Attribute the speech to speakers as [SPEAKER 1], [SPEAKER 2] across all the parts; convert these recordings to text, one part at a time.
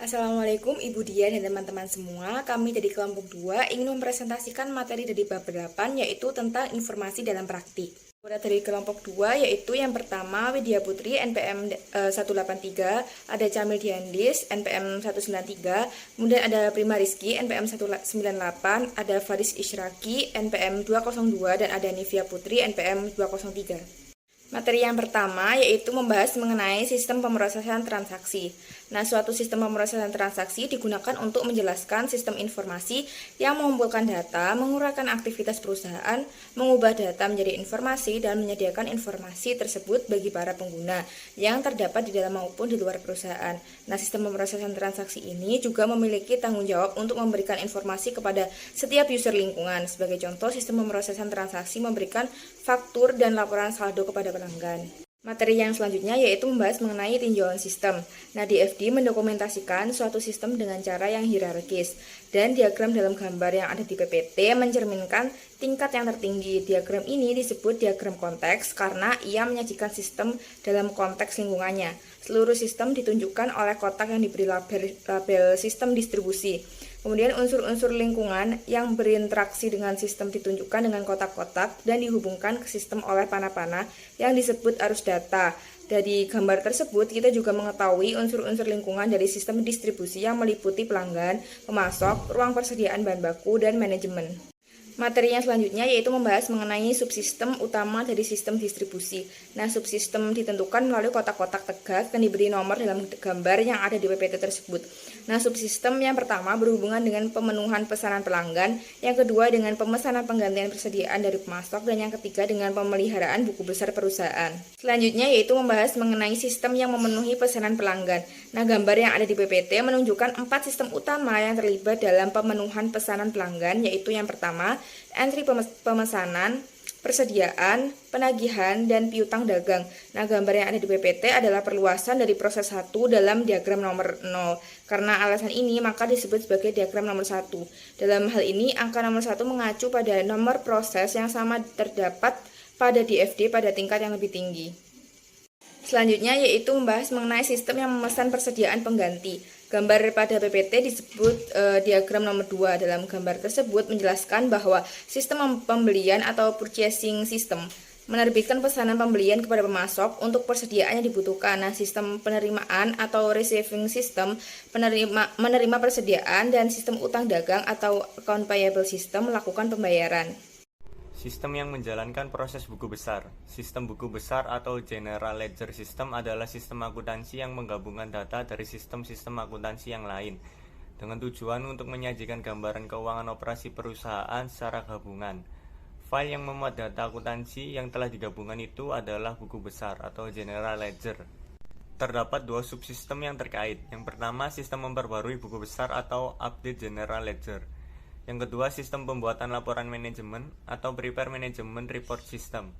[SPEAKER 1] Assalamualaikum Ibu Dian dan teman-teman semua. Kami dari kelompok 2 ingin mempresentasikan materi dari bab 8 yaitu tentang informasi dalam praktik. Kepada dari kelompok 2 yaitu yang pertama Widya Putri NPM 183, ada Camil Diandis NPM 193, kemudian ada Prima Rizky NPM 198, ada Faris Isyraki NPM 202 dan ada Nivia Putri NPM 203. Materi yang pertama yaitu membahas mengenai sistem pemrosesan transaksi. Nah, suatu sistem pemrosesan transaksi digunakan untuk menjelaskan sistem informasi yang mengumpulkan data, menguraikan aktivitas perusahaan, mengubah data menjadi informasi, dan menyediakan informasi tersebut bagi para pengguna yang terdapat di dalam maupun di luar perusahaan. Nah, sistem pemrosesan transaksi ini juga memiliki tanggung jawab untuk memberikan informasi kepada setiap user lingkungan. Sebagai contoh, sistem pemrosesan transaksi memberikan faktur dan laporan saldo kepada pelanggan. Materi yang selanjutnya yaitu membahas mengenai tinjauan sistem. Nah, DFD mendokumentasikan suatu sistem dengan cara yang hierarkis, dan diagram dalam gambar yang ada di PPT mencerminkan tingkat yang tertinggi. Diagram ini disebut diagram konteks karena ia menyajikan sistem dalam konteks lingkungannya. Seluruh sistem ditunjukkan oleh kotak yang diberi label sistem distribusi. Kemudian unsur-unsur lingkungan yang berinteraksi dengan sistem ditunjukkan dengan kotak-kotak dan dihubungkan ke sistem oleh panah-panah yang disebut arus data. Dari gambar tersebut, kita juga mengetahui unsur-unsur lingkungan dari sistem distribusi yang meliputi pelanggan, pemasok, ruang persediaan bahan baku, dan manajemen. Materi yang selanjutnya yaitu membahas mengenai subsistem utama dari sistem distribusi. Nah, subsistem ditentukan melalui kotak-kotak tegak dan diberi nomor dalam gambar yang ada di PPT tersebut. Nah, subsistem yang pertama berhubungan dengan pemenuhan pesanan pelanggan, yang kedua dengan pemesanan penggantian persediaan dari pemasok, dan yang ketiga dengan pemeliharaan buku besar perusahaan. Selanjutnya yaitu membahas mengenai sistem yang memenuhi pesanan pelanggan. Nah, gambar yang ada di PPT menunjukkan 4 sistem utama yang terlibat dalam pemenuhan pesanan pelanggan, yaitu yang pertama entry pemesanan, persediaan, penagihan, dan piutang dagang. Nah, gambar yang ada di PPT adalah perluasan dari proses 1 dalam diagram nomor 0. Karena alasan ini, maka disebut sebagai diagram nomor 1. Dalam hal ini, angka nomor 1 mengacu pada nomor proses yang sama terdapat pada DFD pada tingkat yang lebih tinggi. Selanjutnya yaitu membahas mengenai sistem yang memesan persediaan pengganti. Gambar pada PPT disebut diagram nomor 2. Dalam gambar tersebut menjelaskan bahwa sistem pembelian atau purchasing system menerbitkan pesanan pembelian kepada pemasok untuk persediaan yang dibutuhkan. Nah, sistem penerimaan atau receiving system menerima persediaan, dan sistem utang dagang atau account payable system melakukan pembayaran.
[SPEAKER 2] Sistem yang menjalankan proses buku besar. Sistem buku besar atau General Ledger System adalah sistem akuntansi yang menggabungkan data dari sistem-sistem akuntansi yang lain dengan tujuan untuk menyajikan gambaran keuangan operasi perusahaan secara gabungan. File yang memuat data akuntansi yang telah digabungkan itu adalah buku besar atau General Ledger. Terdapat 2 subsistem yang terkait. Yang pertama, sistem memperbarui buku besar atau Update General Ledger. Yang kedua, sistem pembuatan laporan manajemen atau Prepare Management Report System.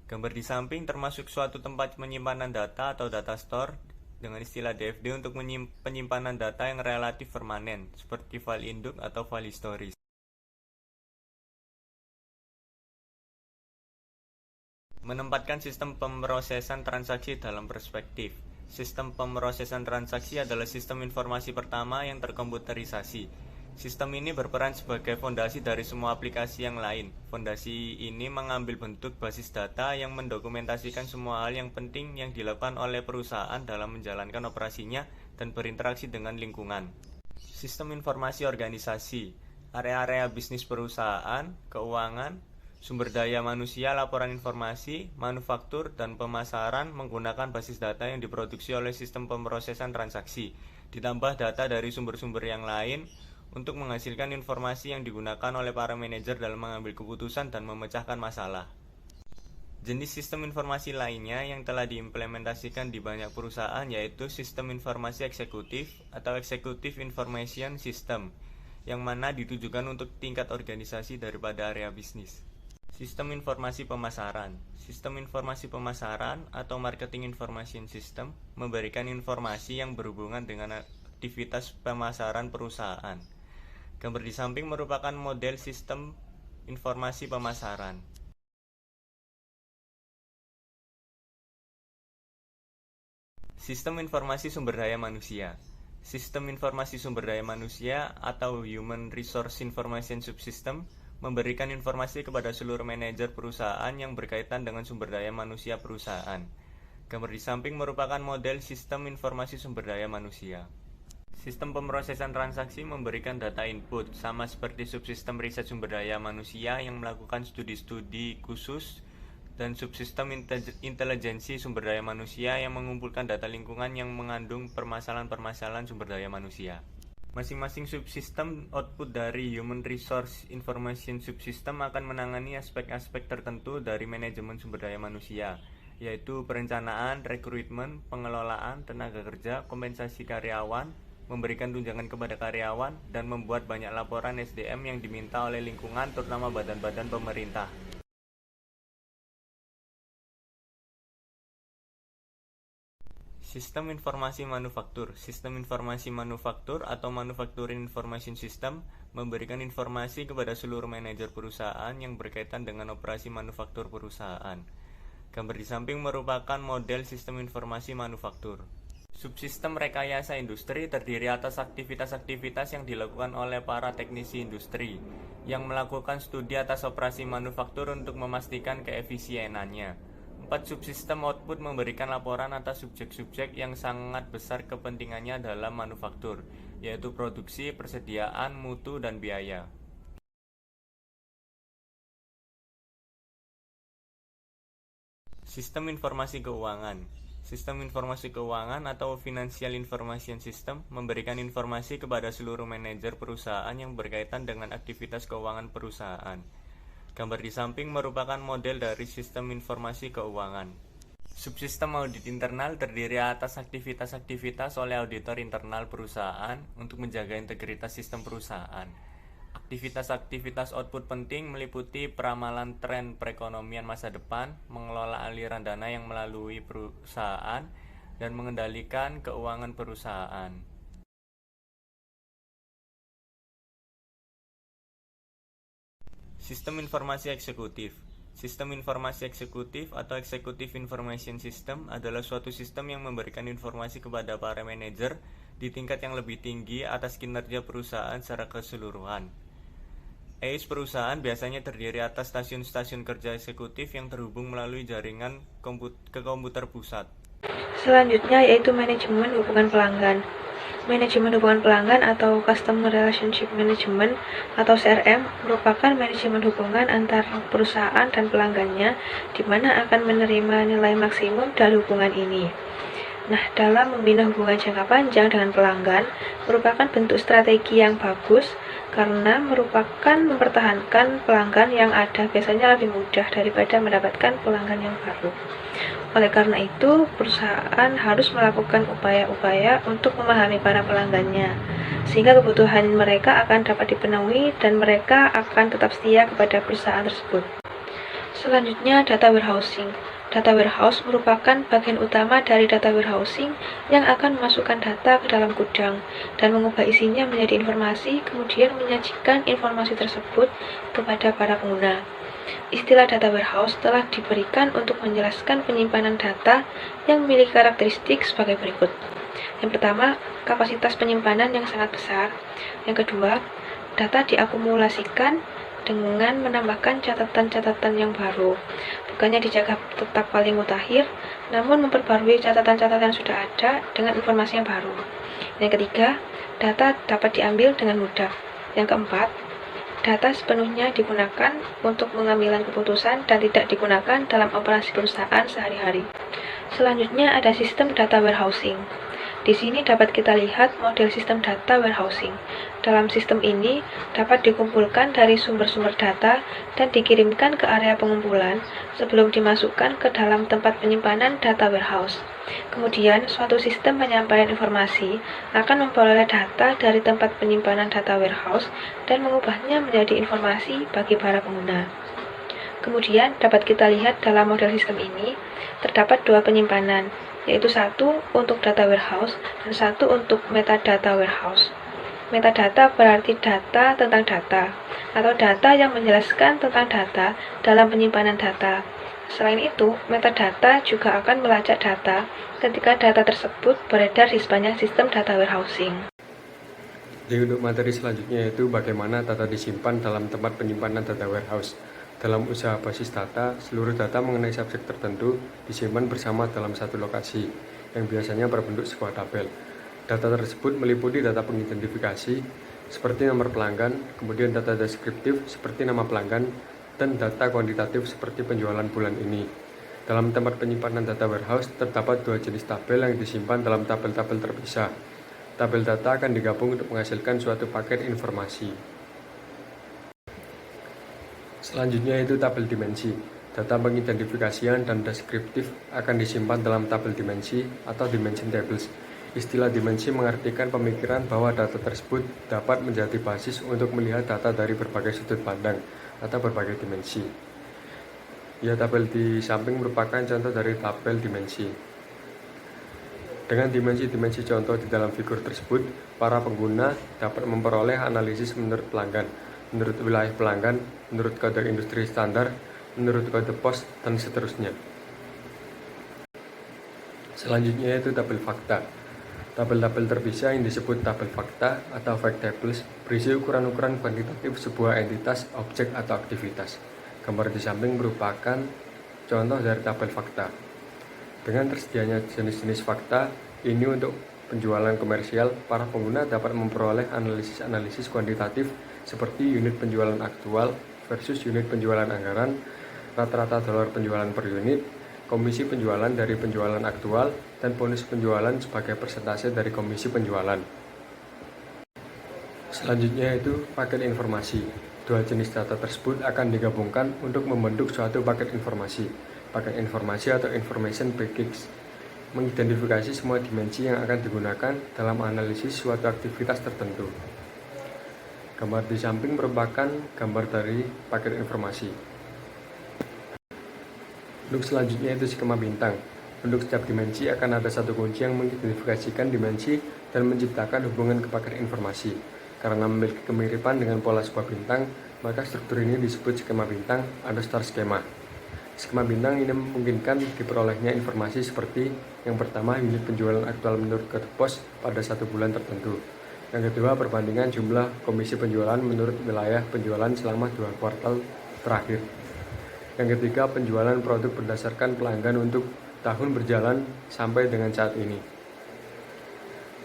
[SPEAKER 2] Gambar di samping termasuk suatu tempat penyimpanan data atau data store dengan istilah DFD untuk penyimpanan data yang relatif permanen, seperti file induk atau file historis. Menempatkan sistem pemrosesan transaksi dalam perspektif. Sistem pemrosesan transaksi adalah sistem informasi pertama yang terkomputerisasi. Sistem ini berperan sebagai fondasi dari semua aplikasi yang lain. Fondasi ini mengambil bentuk basis data yang mendokumentasikan semua hal yang penting yang dilakukan oleh perusahaan dalam menjalankan operasinya dan berinteraksi dengan lingkungan. Sistem informasi organisasi, area-area bisnis perusahaan, keuangan, sumber daya manusia, laporan informasi, manufaktur, dan pemasaran menggunakan basis data yang diproduksi oleh sistem pemrosesan transaksi, ditambah data dari sumber-sumber yang lain untuk menghasilkan informasi yang digunakan oleh para manajer dalam mengambil keputusan dan memecahkan masalah. Jenis sistem informasi lainnya yang telah diimplementasikan di banyak perusahaan yaitu sistem informasi eksekutif atau Executive Information System, yang mana ditujukan untuk tingkat organisasi daripada area bisnis. Sistem informasi pemasaran. Sistem informasi pemasaran atau Marketing Information System memberikan informasi yang berhubungan dengan aktivitas pemasaran perusahaan. Gambar di samping merupakan model sistem informasi pemasaran. Sistem informasi sumber daya manusia. Sistem informasi sumber daya manusia atau Human Resource Information Subsystem memberikan informasi kepada seluruh manajer perusahaan yang berkaitan dengan sumber daya manusia perusahaan. Gambar di samping merupakan model sistem informasi sumber daya manusia. Sistem pemrosesan transaksi memberikan data input, sama seperti subsistem riset sumber daya manusia yang melakukan studi-studi khusus, dan subsistem intelijensi sumber daya manusia yang mengumpulkan data lingkungan yang mengandung permasalahan-permasalahan sumber daya manusia. Masing-masing subsistem output dari Human Resource Information Subsystem akan menangani aspek-aspek tertentu dari manajemen sumber daya manusia, yaitu perencanaan, rekrutmen, pengelolaan, tenaga kerja, kompensasi karyawan, memberikan tunjangan kepada karyawan, dan membuat banyak laporan SDM yang diminta oleh lingkungan, terutama badan-badan pemerintah. Sistem informasi manufaktur. Sistem informasi manufaktur atau Manufacturing Information System memberikan informasi kepada seluruh manajer perusahaan yang berkaitan dengan operasi manufaktur perusahaan. Gambar di samping merupakan model sistem informasi manufaktur. Subsistem rekayasa industri terdiri atas aktivitas-aktivitas yang dilakukan oleh para teknisi industri yang melakukan studi atas operasi manufaktur untuk memastikan keefisienannya. 4 subsistem output memberikan laporan atas subjek-subjek yang sangat besar kepentingannya dalam manufaktur, yaitu produksi, persediaan, mutu, dan biaya. Sistem informasi keuangan. Sistem informasi keuangan atau Financial Information System memberikan informasi kepada seluruh manajer perusahaan yang berkaitan dengan aktivitas keuangan perusahaan. Gambar di samping merupakan model dari sistem informasi keuangan. Subsistem audit internal terdiri atas aktivitas-aktivitas oleh auditor internal perusahaan untuk menjaga integritas sistem perusahaan. Aktivitas-aktivitas output penting meliputi peramalan tren perekonomian masa depan, mengelola aliran dana yang melalui perusahaan, dan mengendalikan keuangan perusahaan. Sistem informasi eksekutif. Sistem informasi eksekutif atau Executive Information System adalah suatu sistem yang memberikan informasi kepada para manajer di tingkat yang lebih tinggi atas kinerja perusahaan secara keseluruhan. EIS perusahaan biasanya terdiri atas stasiun-stasiun kerja eksekutif yang terhubung melalui jaringan ke komputer pusat.
[SPEAKER 3] Selanjutnya yaitu manajemen hubungan pelanggan. Manajemen hubungan pelanggan atau Customer Relationship Management atau CRM merupakan manajemen hubungan antara perusahaan dan pelanggannya, di mana akan menerima nilai maksimum dari hubungan ini. Nah, dalam membina hubungan jangka panjang dengan pelanggan merupakan bentuk strategi yang bagus karena merupakan mempertahankan pelanggan yang ada biasanya lebih mudah daripada mendapatkan pelanggan yang baru. Oleh karena itu, perusahaan harus melakukan upaya-upaya untuk memahami para pelanggannya, sehingga kebutuhan mereka akan dapat dipenuhi dan mereka akan tetap setia kepada perusahaan tersebut. Selanjutnya, data warehousing. Data warehouse merupakan bagian utama dari data warehousing yang akan memasukkan data ke dalam gudang dan mengubah isinya menjadi informasi, kemudian menyajikan informasi tersebut kepada para pengguna. Istilah data warehouse telah diberikan untuk menjelaskan penyimpanan data yang memiliki karakteristik sebagai berikut. Yang pertama, kapasitas penyimpanan yang sangat besar. Yang kedua, data diakumulasikan dengan menambahkan catatan-catatan yang baru. Bukannya dijaga tetap paling mutakhir, namun memperbarui catatan-catatan yang sudah ada dengan informasi yang baru. Yang ketiga, data dapat diambil dengan mudah. Yang keempat, data sepenuhnya digunakan untuk pengambilan keputusan dan tidak digunakan dalam operasi perusahaan sehari-hari. Selanjutnya ada sistem data warehousing. Di sini dapat kita lihat model sistem data warehousing. Dalam sistem ini dapat dikumpulkan dari sumber-sumber data dan dikirimkan ke area pengumpulan sebelum dimasukkan ke dalam tempat penyimpanan data warehouse. Kemudian, suatu sistem penyampaian informasi akan memperoleh data dari tempat penyimpanan data warehouse dan mengubahnya menjadi informasi bagi para pengguna. Kemudian, dapat kita lihat dalam model sistem ini, terdapat dua penyimpanan, yaitu satu untuk data warehouse dan satu untuk metadata warehouse. Metadata berarti data tentang data, atau data yang menjelaskan tentang data dalam penyimpanan data. Selain itu, metadata juga akan melacak data ketika data tersebut beredar di sepanjang sistem data warehousing.
[SPEAKER 4] Jadi untuk materi selanjutnya yaitu bagaimana data disimpan dalam tempat penyimpanan data warehouse. Dalam usaha basis data, seluruh data mengenai subjek tertentu disimpan bersama dalam satu lokasi, yang biasanya berbentuk sebuah tabel. Data tersebut meliputi data pengidentifikasi, seperti nomor pelanggan, kemudian data deskriptif, seperti nama pelanggan, dan data kuantitatif seperti penjualan bulan ini. Dalam tempat penyimpanan data warehouse, terdapat dua jenis tabel yang disimpan dalam tabel-tabel terpisah. Tabel data akan digabung untuk menghasilkan suatu paket informasi. Selanjutnya itu tabel dimensi. Data pengidentifikasian dan deskriptif akan disimpan dalam tabel dimensi atau dimension tables. Istilah dimensi mengartikan pemikiran bahwa data tersebut dapat menjadi basis untuk melihat data dari berbagai sudut pandang atau berbagai dimensi. Ya, tabel di samping merupakan contoh dari tabel dimensi. Dengan dimensi-dimensi contoh di dalam figur tersebut, para pengguna dapat memperoleh analisis menurut pelanggan, menurut wilayah pelanggan, menurut kode industri standar, menurut kode pos, dan seterusnya. Selanjutnya yaitu tabel fakta. Tabel-tabel terpisah yang disebut tabel fakta atau fact tables berisi ukuran-ukuran kuantitatif sebuah entitas, objek, atau aktivitas. Gambar di samping merupakan contoh dari tabel fakta. Dengan tersedianya jenis-jenis fakta ini untuk penjualan komersial, para pengguna dapat memperoleh analisis-analisis kuantitatif seperti unit penjualan aktual versus unit penjualan anggaran, rata-rata dolar penjualan per unit, komisi penjualan dari penjualan aktual, dan bonus penjualan sebagai persentase dari komisi penjualan. Selanjutnya itu paket informasi. Dua jenis data tersebut akan digabungkan untuk membentuk suatu paket informasi. Paket informasi atau information package mengidentifikasi semua dimensi yang akan digunakan dalam analisis suatu aktivitas tertentu. Gambar di samping merupakan gambar dari paket informasi. Untuk selanjutnya itu skema bintang. Untuk setiap dimensi akan ada satu kunci yang mengidentifikasikan dimensi dan menciptakan hubungan ke paket informasi. Karena memiliki kemiripan dengan pola sebuah bintang, maka struktur ini disebut skema bintang atau star skema. Skema bintang ini memungkinkan diperolehnya informasi seperti yang pertama, unit penjualan aktual menurut kode pos pada satu bulan tertentu. Yang kedua, perbandingan jumlah komisi penjualan menurut wilayah penjualan selama 2 kuartal terakhir. Yang ketiga, penjualan produk berdasarkan pelanggan untuk tahun berjalan sampai dengan saat ini.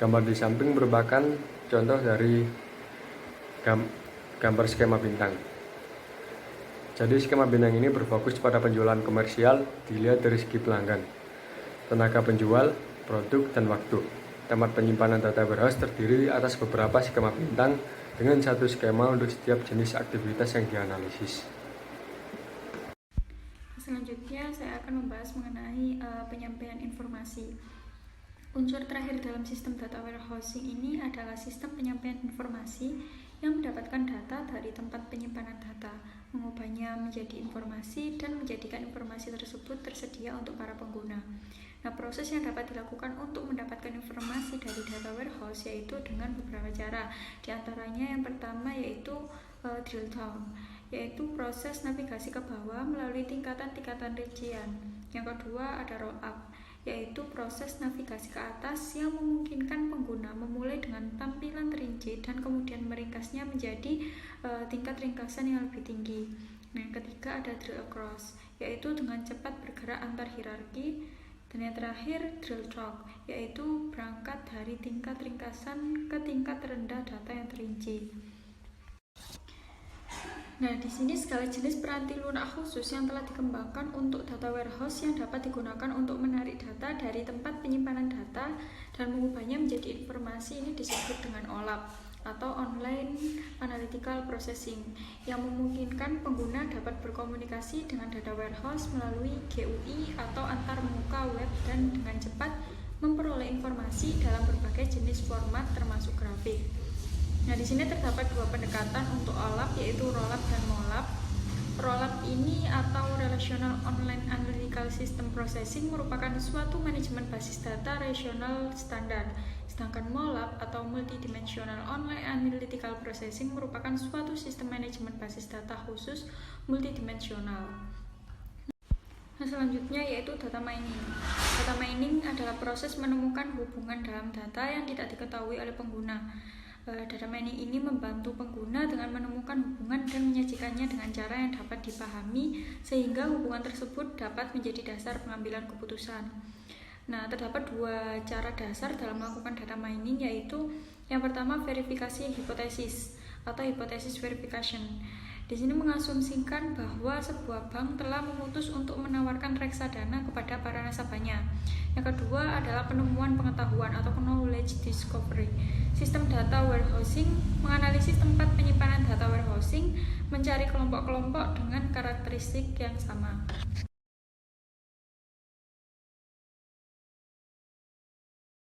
[SPEAKER 4] Gambar di samping merupakan contoh dari gambar skema bintang. Jadi skema bintang ini berfokus pada penjualan komersial dilihat dari segi pelanggan, tenaga penjual, produk, dan waktu. Tempat penyimpanan data warehouse terdiri atas beberapa skema bintang dengan satu skema untuk setiap jenis aktivitas yang dianalisis.
[SPEAKER 5] Selanjutnya saya akan membahas mengenai penyampaian informasi. Unsur terakhir dalam sistem data warehousing ini adalah sistem penyampaian informasi yang mendapatkan data dari tempat penyimpanan data, mengubahnya menjadi informasi dan menjadikan informasi tersebut tersedia untuk para pengguna. Nah, proses yang dapat dilakukan untuk mendapatkan informasi dari data warehouse yaitu dengan beberapa cara. Di antaranya yang pertama yaitu drill down, yaitu proses navigasi ke bawah melalui tingkatan-tingkatan rincian. Yang kedua ada roll up, yaitu proses navigasi ke atas yang memungkinkan pengguna memulai dengan tampilan terinci dan kemudian meringkasnya menjadi tingkat ringkasan yang lebih tinggi. Nah, yang ketiga ada drill across, yaitu dengan cepat bergerak antar hierarki. Dan yang terakhir drill track, yaitu berangkat dari tingkat ringkasan ke tingkat terendah data yang terinci. Nah, di sini segala jenis peranti lunak khusus yang telah dikembangkan untuk data warehouse yang dapat digunakan untuk menarik data dari tempat penyimpanan data dan mengubahnya menjadi informasi ini disebut dengan OLAP atau Online Analytical Processing, yang memungkinkan pengguna dapat berkomunikasi dengan data warehouse melalui GUI atau antar muka web dan dengan cepat memperoleh informasi dalam berbagai jenis format termasuk grafik. Nah, di sini terdapat dua pendekatan untuk OLAP, yaitu rollup dan mollup. Rollup ini atau Relational Online Analytical System Processing merupakan suatu manajemen basis data relasional standar, sedangkan mollup atau Multidimensional Online Analytical Processing merupakan suatu sistem manajemen basis data khusus multidimensional. Nah, selanjutnya yaitu data mining. Data mining adalah proses menemukan hubungan dalam data yang tidak diketahui oleh pengguna. Data mining ini membantu pengguna dengan menemukan hubungan dan menyajikannya dengan cara yang dapat dipahami sehingga hubungan tersebut dapat menjadi dasar pengambilan keputusan. Nah, terdapat dua cara dasar dalam melakukan data mining, yaitu yang pertama verifikasi hipotesis atau hypothesis verification. Di sini mengasumsikan bahwa sebuah bank telah memutus untuk menawarkan reksadana kepada para nasabahnya. Yang kedua adalah penemuan pengetahuan atau knowledge discovery. Sistem data warehousing menganalisis tempat penyimpanan data warehousing, mencari kelompok-kelompok dengan karakteristik yang sama.